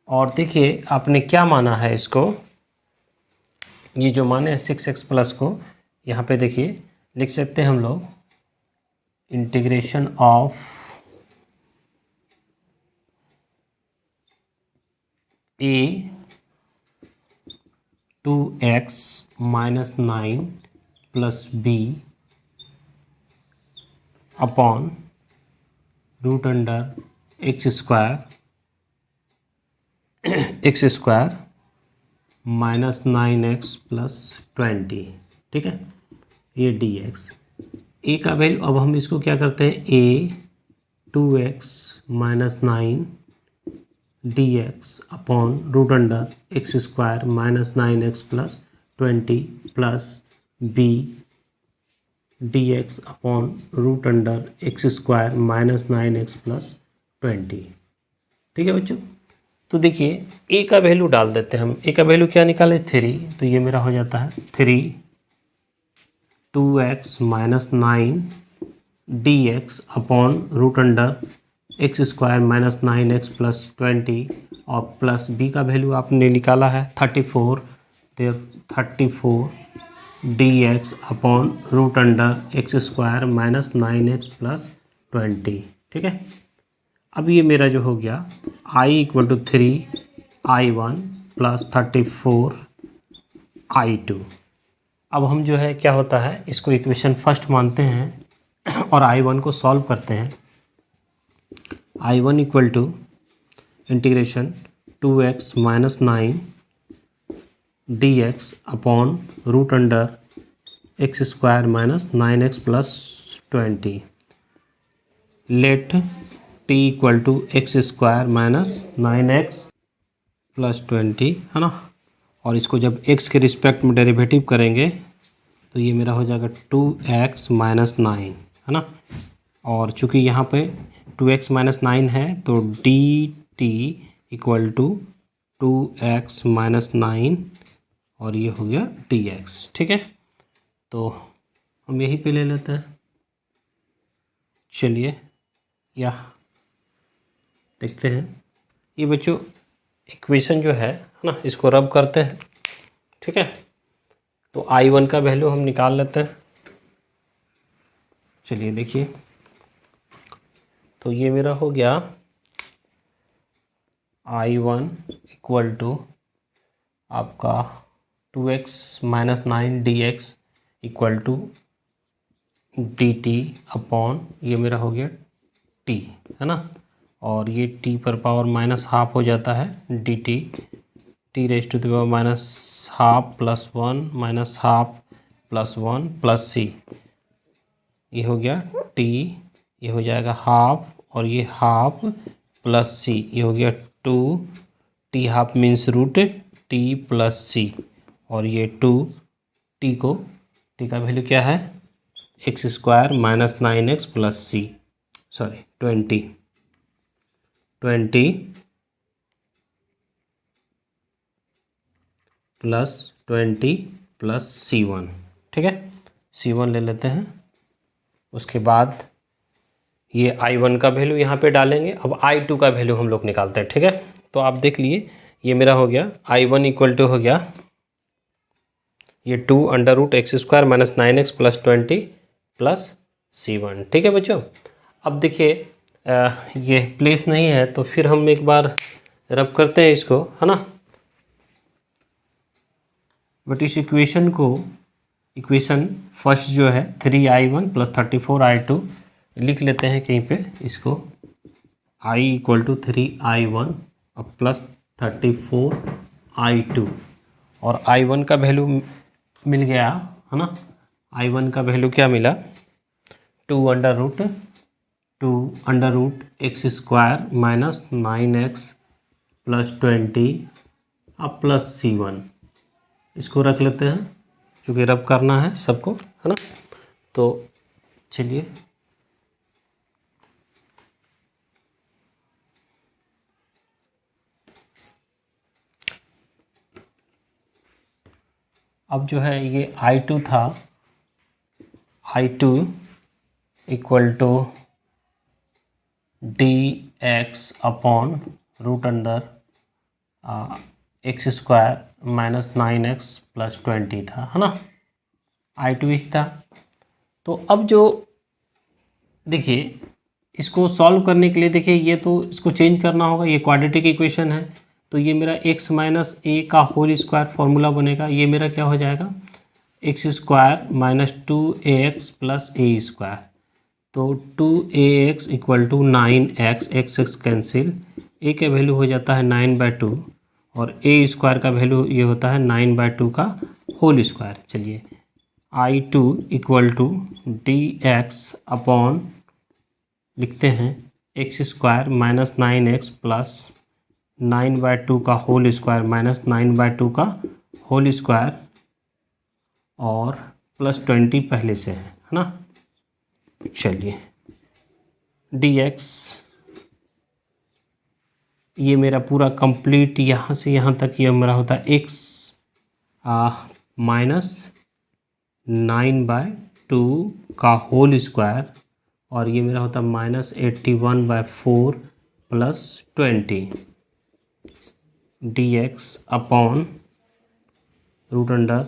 S1: और देखिए आपने क्या माना है इसको, ये जो माने हैं 6x प्लस को, यहाँ पे देखिए लिख सकते हैं हम लोग integration of a 2x minus 9 plus b upon root under x square minus 9x plus 20, ठीक है, ये dx। a का वैल्यू अब हम इसको क्या करते हैं, a 2x minus 9 dx upon root under x square minus 9x plus 20 plus b dx upon root under x square minus 9x plus 20, ठीक है बच्चों। तो देखिए a का वैल्यू डाल देते हैं हम, a का वैल्यू क्या निकाले 3, तो ये मेरा हो जाता है 3 2x minus 9 dx upon root under x square minus 9x plus 20, और प्लस b का वैल्यू आपने निकाला है 34, तो 34 dx upon root under x square minus 9x plus 20, ठीक है। अब ये मेरा जो हो गया i equal to 3 i1 plus 34 i2। अब हम जो है क्या होता है, इसको इक्वेशन फर्स्ट मानते हैं और i1 को सॉल्व करते हैं। i1 equal to integration 2x minus 9 dx upon root under x square minus 9x plus 20, let t equal to x square minus 9x plus 20, है ना। और इसको जब x के रिस्पेक्ट में डेरिवेटिव करेंगे तो ये मेरा हो जाएगा 2x माइनस 9, है ना। और चूँकि यहाँ पे 2x माइनस 9 है तो dt equal to 2x minus 9 और ये हो गया dx, ठीक है। तो हम यही पे ले लेते हैं, चलिए या देखते हैं। ये बच्चों इक्वेशन जो है ना, इसको रब करते हैं, ठीक है। तो i1 का वैल्यू हम निकाल लेते हैं, चलिए देखिए। तो ये मेरा हो गया i1 इक्वल टू आपका 2x minus 9 dx equal to dt upon ये मेरा हो गया t, है ना। और ये टी पर पावर माइनस हाफ हो जाता है d t, t raise to the power minus half plus one minus half plus one plus c, ये हो गया टी, ये हो जाएगा हाफ और ये हाफ प्लस सी, ये हो गया two, t half means root t plus c, और ये टू, टी का वैल्यू क्या है x square minus 9x plus c, sorry 20 plus 20 plus C1, ठीक है। C1 ले लेते हैं। उसके बाद ये I1 का वैल्यू यहाँ पे डालेंगे। अब I2 का वैल्यू हम लोग निकालते हैं, ठीक है। तो आप देख लिए ये मेरा हो गया I1 इक्वल टू हो गया ये 2 under root x square minus 9x plus 20 plus C1, ठीक है बच्चों। अब देखिए ये प्लेस नहीं है तो फिर हम एक बार रब करते हैं इसको, है ना। बट इस इक्वेशन फर्स्ट जो है 3I1 प्लस 34I2 लिख लेते हैं कहीं पे इसको, I इक्वल टू 3I1 और प्लस 34I2, और I1 का वैल्यू मिल गया, है ना। I1 का वैल्यू क्या मिला 2 under root x square minus 9x plus 20 अब प्लस C1, इसको रख लेते हैं क्योंकि रब करना है सबको, है ना। तो चलिए अब जो है ये I2 था, I2 equal to d x upon root under x square minus 9x plus 20 था, है ना। I2 ही था। तो अब जो देखिए इसको सॉल्व करने के लिए देखिए ये तो इसको चेंज करना होगा, ये क्वाड्रेटिक इक्वेशन है तो ये मेरा x माइनस ए का होल स्क्वायर फॉर्मूला बनेगा। ये मेरा क्या हो जाएगा x square minus 2ax plus a square, तो 2ax equal to 9x, x cancel, a का वैल्यू हो जाता है 9/2 और ए स्क्वायर का वैल्यू ये होता है 9/2 का होल स्क्वायर। चलिए I2 equal to d x upon लिखते हैं x square minus 9x plus 9/2 का होल स्क्वायर माइनस 9/2 का होल स्क्वायर और प्लस 20 पहले से है ना। चलिए dx ये मेरा पूरा कंप्लीट यहाँ से यहाँ तक ये मेरा होता है x माइनस 9/2 का होल स्क्वायर और ये मेरा होता है minus 81/4 plus 20 dx upon root under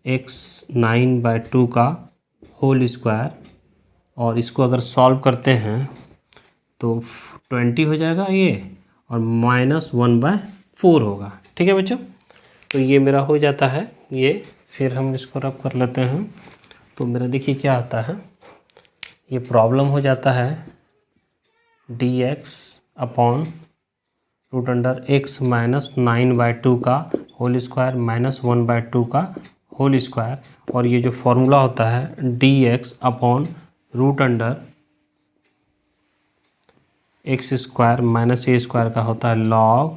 S1: x 9/2 का होल स्क्वायर, और इसको अगर सॉल्व करते हैं तो 20 हो जाएगा ये और माइनस 1/4 होगा, ठीक है बच्चों। तो ये मेरा हो जाता है ये, फिर हम इसको रब कर लेते हैं तो मेरा देखिए क्या आता है, ये प्रॉब्लम हो जाता है dx upon root under x minus 9/2 का होल स्क्वायर माइनस 1/2 का होल स्क्वायर, और ये जो फॉर्मूला होता है dx upon root under x square minus a square का होता है log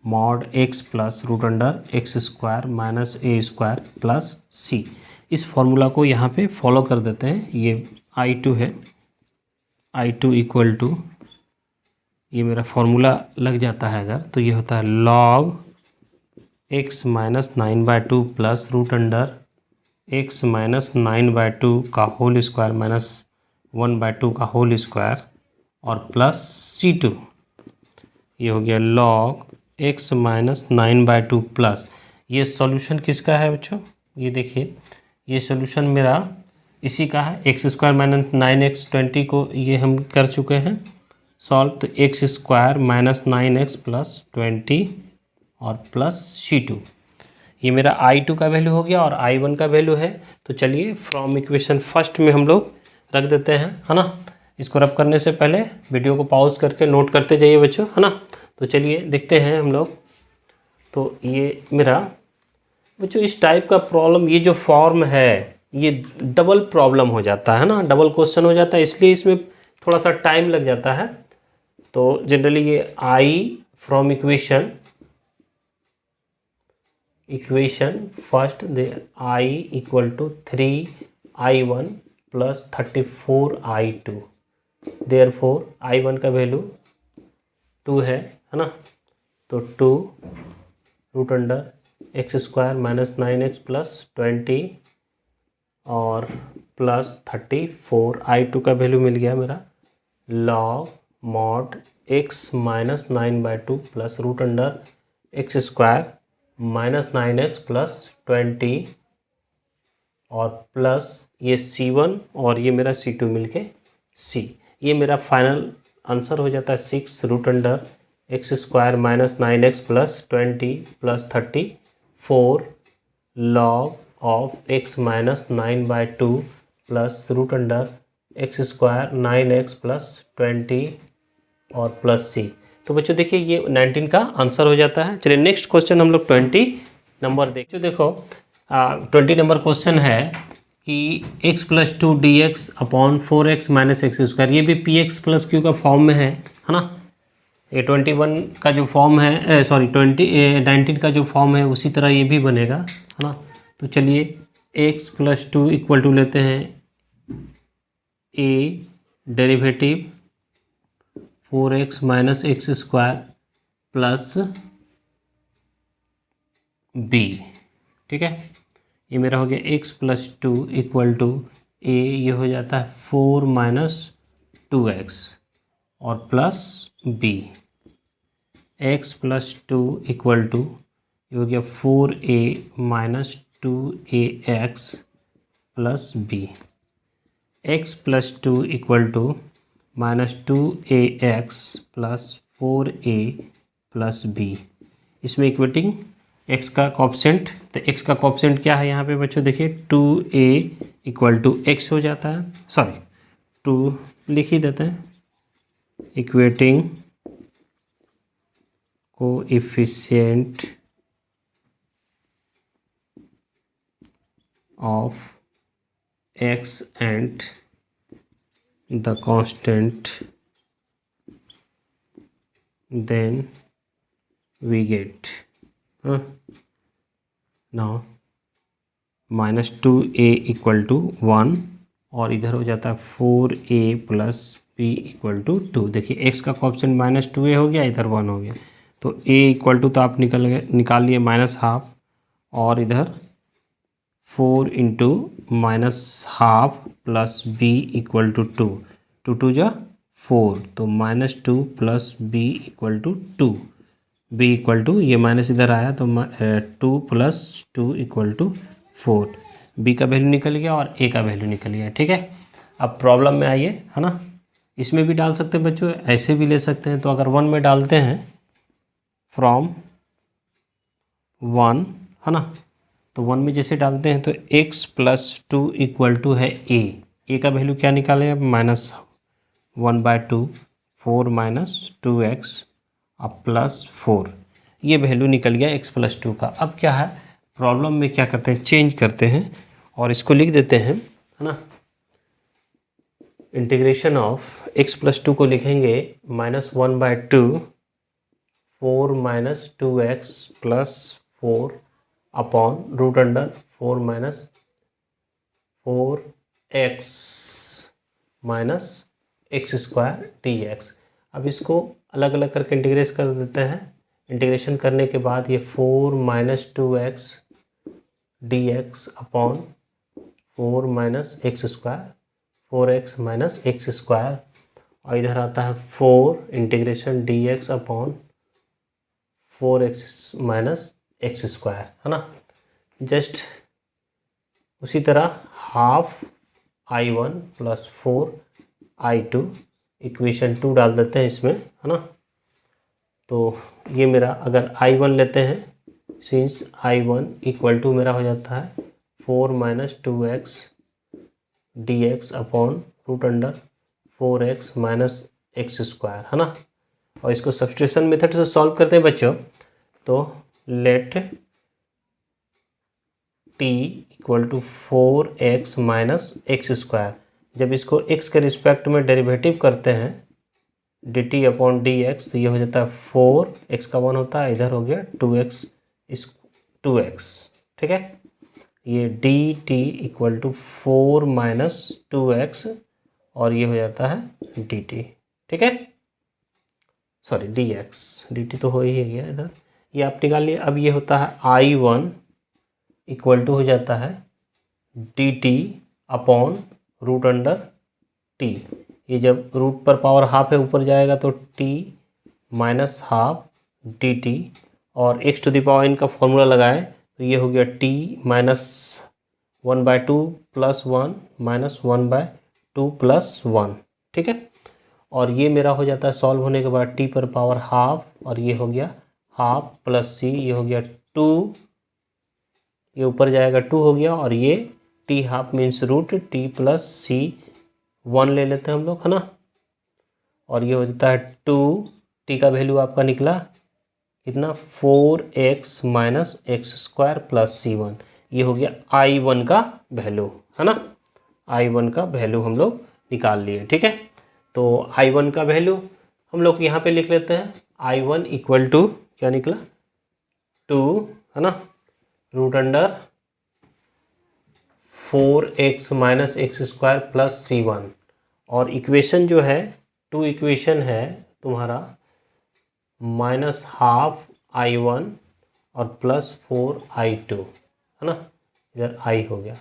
S1: mod x plus root under x square minus a square plus c. इस फॉर्मूला को यहाँ पे फॉलो कर देते हैं। ये I2 है, I2 इक्वल टू ये मेरा फॉर्मूला लग जाता है अगर तो ये होता है log x minus 9/2 plus root under x minus 9/2 का होल स्क्वायर माइनस 1/2 का होल स्क्वायर और प्लस C2, ये हो गया log x माइनस 9/2 प्लस, ये सॉल्यूशन किसका है बच्चों, ये देखिए ये सॉल्यूशन मेरा इसी का है, एक्स स्क्वायर माइनस 9x 20 को ये हम कर चुके हैं सॉल्व, तो x square minus 9x plus 20 और प्लस C2, ये मेरा I2 का वैल्यू हो गया और I1 का वैल्यू है। तो चलिए फ्रॉम इक्वेशन फर्स्ट में हम लोग रख देते हैं, है ना। इसको रब करने से पहले वीडियो को पॉज करके नोट करते जाइए बच्चों, है ना। तो चलिए देखते हैं हम लोग। तो ये मेरा बच्चों इस टाइप का प्रॉब्लम, ये जो फॉर्म है ये डबल प्रॉब्लम हो जाता है ना, डबल क्वेश्चन हो जाता है, इसलिए इसमें थोड़ा सा टाइम लग जाता है। तो जनरली ये आई फ्रॉम इक्वेशन फर्स्ट दे I equal to 3i1 plus 34i2, therefore i1 का वैल्यू 2 है ना। तो 2 root under x square minus 9x plus 20 और प्लस 34 i2 का वैल्यू मिल गया मेरा log mod x minus 9/2 plus root under x square minus 9x plus 20 और प्लस ये c1 और ये मेरा c2 मिलके c। ये मेरा फाइनल आंसर हो जाता है 6 root under x square minus 9x plus 20 plus 34 log of x minus 9/2 plus root under x square 9x plus 20 और प्लस c। तो बच्चों देखिए ये 19 का आंसर हो जाता है। चलिए नेक्स्ट क्वेश्चन हम लोग 20 नंबर देखो 20 नंबर क्वेश्चन है कि x plus 2 dx upon 4x minus x square, ये भी पी एक्स प्लस क्यू का फॉर्म में है ना। ये 21 का जो फॉर्म है, सॉरी 19 का जो फॉर्म है उसी तरह ये भी बनेगा, है ना। तो चलिए x प्लस 2 इक्वल टू लेते हैं a derivative 4x minus x square plus b, ठीक है। ये मेरा हो गया x plus 2 equal to a, ये हो जाता है 4 माइनस 2x और plus b। x plus 2 equal to ये हो गया 4a minus 2ax plus b। x plus 2 equal to minus 2ax plus 4a plus b। इसमें इक्वेटिंग x का कॉफिशिएंट, तो x का कॉफिशिएंट क्या है यहाँ पे बच्चों देखिए 2a इक्वल टू x हो जाता है, सॉरी 2 लिख ही देते हैं। Equating coefficient of x and the constant, then we get now minus 2a equal to 1 और इधर हो जाता है 4a plus b equal to 2। देखिए x का कॉफिशिएंट माइनस 2a हो गया, इधर 1 हो गया, तो a इक्वल टू तो आप निकाल लिए माइनस हाफ और इधर 4 into minus half plus b equal to 2, 2 जा 4, तो minus 2 plus b equal to 2, b equal to ये माइनस इधर आया तो 2 प्लस 2 इक्वल टू 4, b का वैल्यू निकल गया और a का वैल्यू निकल गया, ठीक है। अब प्रॉब्लम में आइए, है ना। इसमें भी डाल सकते हैं बच्चों, ऐसे भी ले सकते हैं। तो अगर 1 में डालते हैं फ्रॉम 1, है ना, तो 1 में जैसे डालते हैं तो x प्लस 2 इक्वल टू है a का वैल्यू क्या निकालें अब माइनस 1/2, 4 माइनस 2x अब प्लस 4, ये वैल्यू निकल गया x प्लस 2 का। अब क्या है प्रॉब्लम में, क्या करते हैं चेंज करते हैं और इसको लिख देते हैं, है ना। इंटीग्रेशन ऑफ x प्लस 2 को लिखेंगे minus 1/2 4 minus 2x plus 4 upon root under 4 minus 4x minus x square dx। अब इसको अलग अलग करके इंटीग्रेट कर देते हैं। इंटीग्रेशन करने के बाद ये 4 minus 2x dx upon 4 minus x square 4x minus x square और इधर आता है 4 integration dx upon 4x minus x square, है ना। जस्ट उसी तरह half i1 plus 4i2 equation 2 डाल देते हैं इसमें, है ना। तो ये मेरा अगर i1 लेते हैं, सिंस i1 इक्वल टू मेरा हो जाता है 4 minus 2x dx upon root under 4x minus x square, है ना। और इसको सब्स्टिट्यूशन मेथड से सॉल्व करते हैं बच्चों। तो let t equal to 4x minus x square, जब इसको x के रिस्पेक्ट में डेरिवेटिव करते हैं dt अपॉन dx, तो ये हो जाता है 4x का 1 होता है, इधर हो गया 2x इस 2x, ठीक है। ये dt equal to 4 minus 2x और ये हो जाता है dt, ठीक है, सॉरी dx, dt तो हो ही गया इधर, ये आप निकाल लिए। अब ये होता है I1 इक्वल टू हो जाता है dt upon root under t, ये जब रूट पर पावर हाफ है ऊपर जाएगा तो t माइनस हाफ dt, और x टू द पावर इनका फॉर्मूला लगाएं तो ये हो गया t minus 1/2 plus 1 minus 1/2 plus 1, ठीक है। और ये मेरा हो जाता है सॉल्व होने के बाद t पर पावर हाफ, और ये हो गया हाफ प्लस c, ये हो गया 2, ये ऊपर जाएगा 2 हो गया, और ये t half means root t plus c 1 ले लेते हैं हम लोग, है ना। और ये हो जाता है 2, t का वैल्यू आपका निकला कितना 4x minus x square plus c1, ये हो गया I1 का वैल्यू, है ना। I1 का वैल्यू हम लोग निकाल लिए, ठीक है। तो I1 का वैल्यू हम लोग यहाँ पे लिख लेते हैं, I1 इक्वल टू क्या निकला 2, है ना, root under 4x minus x square plus c1, और इक्वेशन जो है 2 इक्वेशन है तुम्हारा माइनस हाफ I1 और प्लस 4I2, है ना, इधर I हो गया।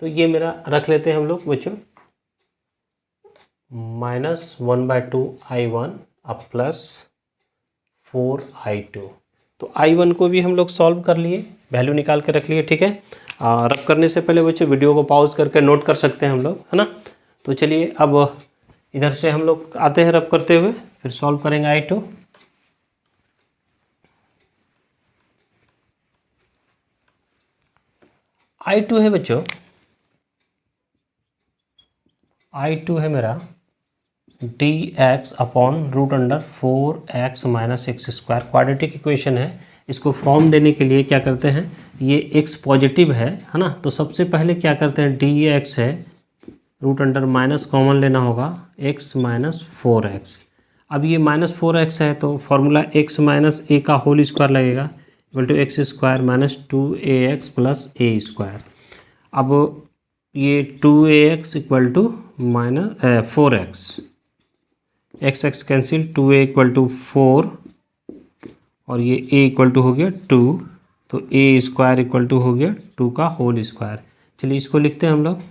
S1: तो ये मेरा रख लेते हैं हम लोग बच्चों, माइनस 1/2 I1 अब प्लस 4I2। तो I1 को भी हम लोग सॉल्व कर लिए, वैल्यू निकाल के रख लिए, ठीक है। रब करने से पहले बच्चों वीडियो को पॉज करके नोट कर सकते हैं हम लोग, है ना। तो चलिए अब इधर से हम लोग आते हैं रब करते हुए, फिर सॉल्व करेंगे I2। I2 है बच्चों, I2 है मेरा dx upon root under 4x minus x square, quadratic equation है। इसको फॉर्म देने के लिए क्या करते हैं, ये x पॉजिटिव है ना, तो सबसे पहले क्या करते हैं dx है रूट अंडर माइनस कॉमन लेना होगा x माइनस 4x। अब ये माइनस 4x है तो फॉर्मूला x माइनस a का होल स्क्वायर लगेगा equal to x square minus 2ax plus a square. अब ये 2ax equal to minus 4x, x cancel, 2a equal to 4 और ये a इक्वल टू हो गया 2, तो a स्क्वायर इक्वल टू हो गया 2 का होल स्क्वायर। चलिए इसको लिखते हैं हम लोग,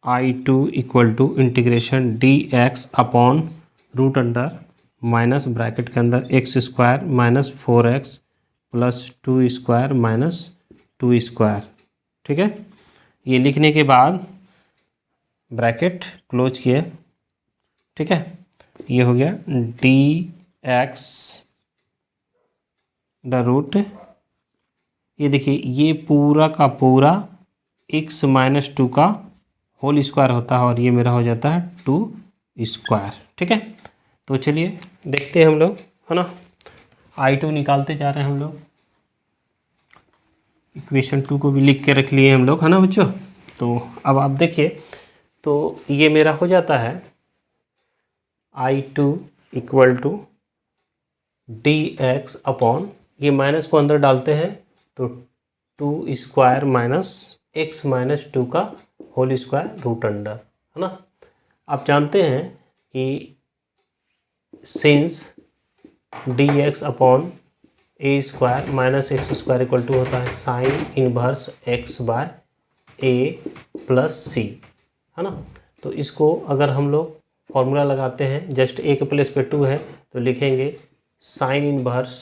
S1: I2 equal to integration dx upon root under minus bracket के अंदर x square minus 4x plus 2 square minus 2 square, ठीक है। ये लिखने के बाद ब्रैकेट क्लोज किए, ठीक है। ये हो गया dx द रूट, ये देखिए ये पूरा का पूरा x माइनस 2 का होल स्क्वायर होता है, और ये मेरा हो जाता है 2 स्क्वायर, ठीक है। तो चलिए देखते हैं हम लोग, है ना। I2 निकालते जा रहे हैं हम लोग, इक्वेशन 2 को भी लिख के रख लिए हम लोग, है ना बच्चों। तो अब आप देखिए, तो ये मेरा हो जाता है I2 equal to dx upon, ये माइनस को अंदर डालते हैं तो 2 स्क्वायर माइनस एक्स माइनस 2 का होल स्क्वायर रूट अंडर, है ना। आप जानते हैं कि since dx upon a square minus x square equal to होता है sine inverse x by a plus c, है ना। तो इसको अगर हम लोग फॉर्मूला लगाते हैं, जस्ट a के प्लेस पे 2 है तो लिखेंगे साइन इनवर्स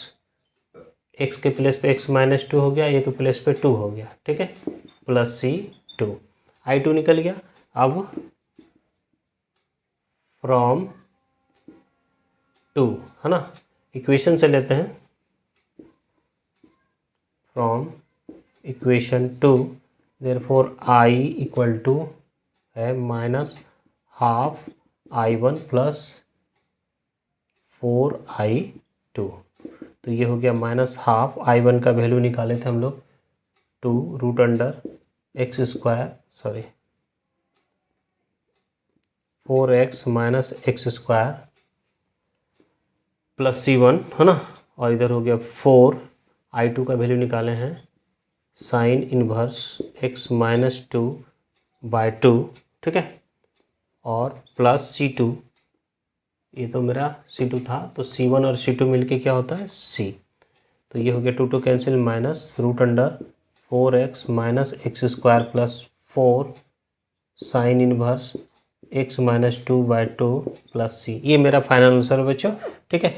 S1: x के प्लेस पे x माइनस 2 हो गया, a के प्लेस पे 2 हो गया, ठीक है, प्लस सी 2, I2 निकल गया। अब फ्रॉम 2, है ना, इक्वेशन से लेते हैं, from equation 2 therefore I equal to है minus half I1 plus 4I2। तो ये हो गया माइनस हाफ। I1 का वैल्यू निकाले थे हम लोग 4x minus x square plus C1 है ना, और इधर हो गया 4I2 का वैल्यू निकाले हैं साइन इनवर्स x माइनस 2/2, ठीक है, और प्लस C2, ये तो मेरा C2 था, तो C1 और C2 मिलके क्या होता है C। तो ये हो गया 2 cancel minus √4x minus x square plus 4 sign inverse x minus 2/2 plus C। ये मेरा फाइनल आंसर है बच्चों, ठीक है।